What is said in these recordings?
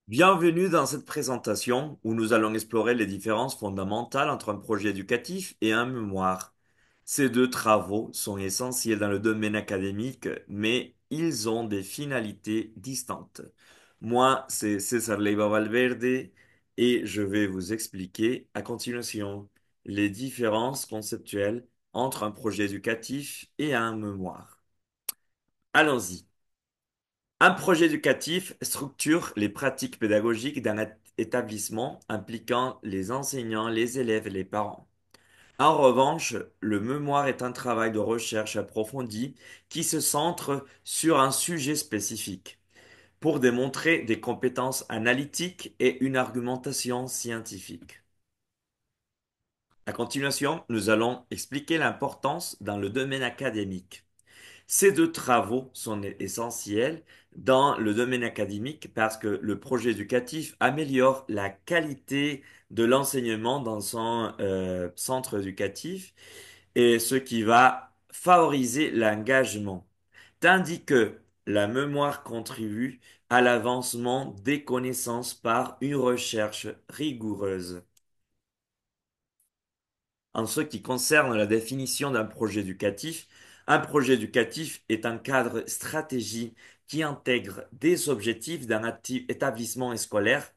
Bienvenue dans cette présentation où nous allons explorer les différences fondamentales entre un projet éducatif et un mémoire. Ces deux travaux sont essentiels dans le domaine académique, mais ils ont des finalités distinctes. Moi, c'est César Leiva Valverde et je vais vous expliquer à continuation les différences conceptuelles entre un projet éducatif et un mémoire. Allons-y. Un projet éducatif structure les pratiques pédagogiques d'un établissement impliquant les enseignants, les élèves et les parents. En revanche, le mémoire est un travail de recherche approfondi qui se centre sur un sujet spécifique pour démontrer des compétences analytiques et une argumentation scientifique. À continuation, nous allons expliquer l'importance dans le domaine académique. Ces deux travaux sont essentiels dans le domaine académique parce que le projet éducatif améliore la qualité de l'enseignement dans son centre éducatif et ce qui va favoriser l'engagement, tandis que la mémoire contribue à l'avancement des connaissances par une recherche rigoureuse. En ce qui concerne la définition d'un projet éducatif, un projet éducatif est un cadre stratégie qui intègre des objectifs d'un établissement scolaire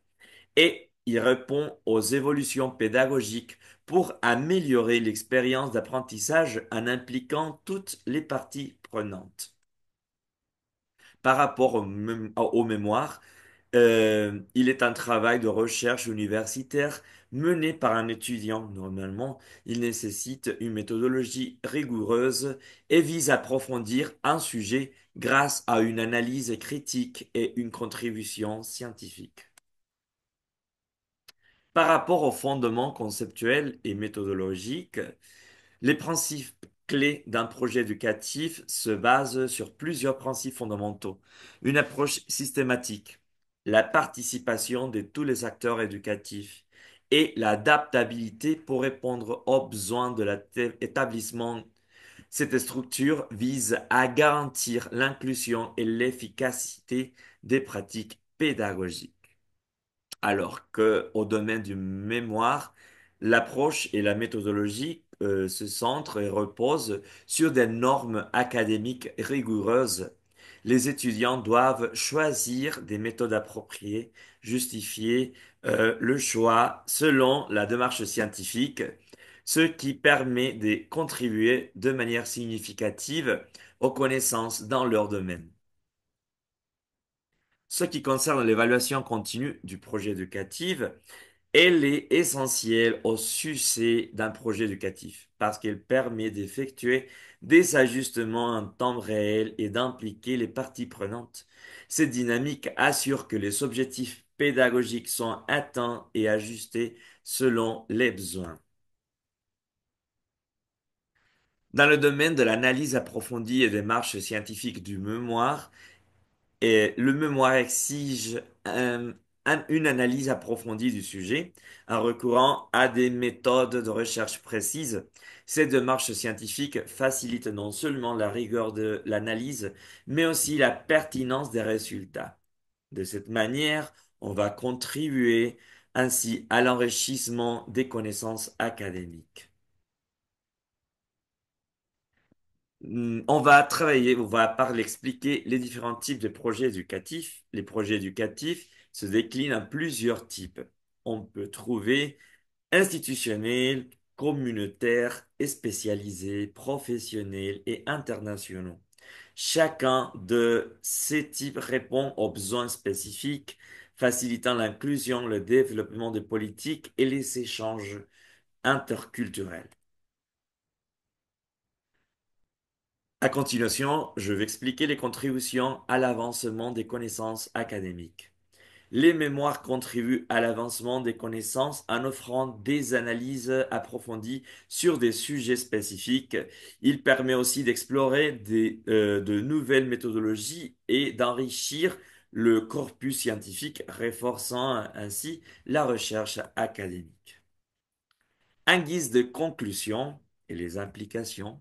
et il répond aux évolutions pédagogiques pour améliorer l'expérience d'apprentissage en impliquant toutes les parties prenantes. Par rapport aux mémoires, il est un travail de recherche universitaire mené par un étudiant. Normalement, il nécessite une méthodologie rigoureuse et vise à approfondir un sujet grâce à une analyse critique et une contribution scientifique. Par rapport aux fondements conceptuels et méthodologiques, les principes clés d'un projet éducatif se basent sur plusieurs principes fondamentaux. Une approche systématique, la participation de tous les acteurs éducatifs et l'adaptabilité pour répondre aux besoins de l'établissement. Cette structure vise à garantir l'inclusion et l'efficacité des pratiques pédagogiques. Alors que au domaine du mémoire, l'approche et la méthodologie se centrent et reposent sur des normes académiques rigoureuses. Les étudiants doivent choisir des méthodes appropriées, justifier le choix selon la démarche scientifique, ce qui permet de contribuer de manière significative aux connaissances dans leur domaine. Ce qui concerne l'évaluation continue du projet éducatif, elle est essentielle au succès d'un projet éducatif parce qu'elle permet d'effectuer des ajustements en temps réel et d'impliquer les parties prenantes. Cette dynamique assure que les objectifs pédagogiques sont atteints et ajustés selon les besoins. Dans le domaine de l'analyse approfondie et des démarches scientifiques du mémoire, et le mémoire exige une analyse approfondie du sujet en recourant à des méthodes de recherche précises. Ces démarches scientifiques facilitent non seulement la rigueur de l'analyse, mais aussi la pertinence des résultats. De cette manière, on va contribuer ainsi à l'enrichissement des connaissances académiques. On va travailler, on va parler, expliquer les différents types de projets éducatifs. Les projets éducatifs se déclinent en plusieurs types. On peut trouver institutionnels, communautaires et spécialisés, professionnels et internationaux. Chacun de ces types répond aux besoins spécifiques, facilitant l'inclusion, le développement des politiques et les échanges interculturels. À continuation, je vais expliquer les contributions à l'avancement des connaissances académiques. Les mémoires contribuent à l'avancement des connaissances en offrant des analyses approfondies sur des sujets spécifiques. Il permet aussi d'explorer de nouvelles méthodologies et d'enrichir le corpus scientifique, renforçant ainsi la recherche académique. En guise de conclusion et les implications,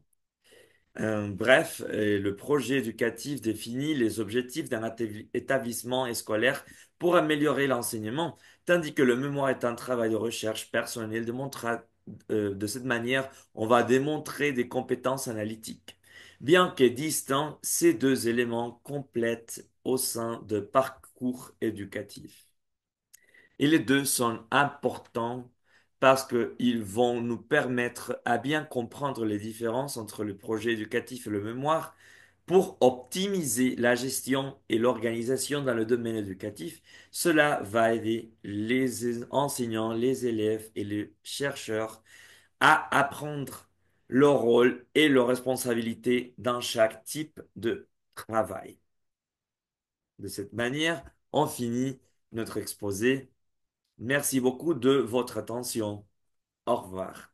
Bref, le projet éducatif définit les objectifs d'un établissement scolaire pour améliorer l'enseignement, tandis que le mémoire est un travail de recherche personnel. De cette manière, on va démontrer des compétences analytiques. Bien que distants, ces deux éléments complètent au sein de parcours éducatifs. Et les deux sont importants parce qu'ils vont nous permettre à bien comprendre les différences entre le projet éducatif et le mémoire pour optimiser la gestion et l'organisation dans le domaine éducatif. Cela va aider les enseignants, les élèves et les chercheurs à apprendre leur rôle et leurs responsabilités dans chaque type de travail. De cette manière, on finit notre exposé. Merci beaucoup de votre attention. Au revoir.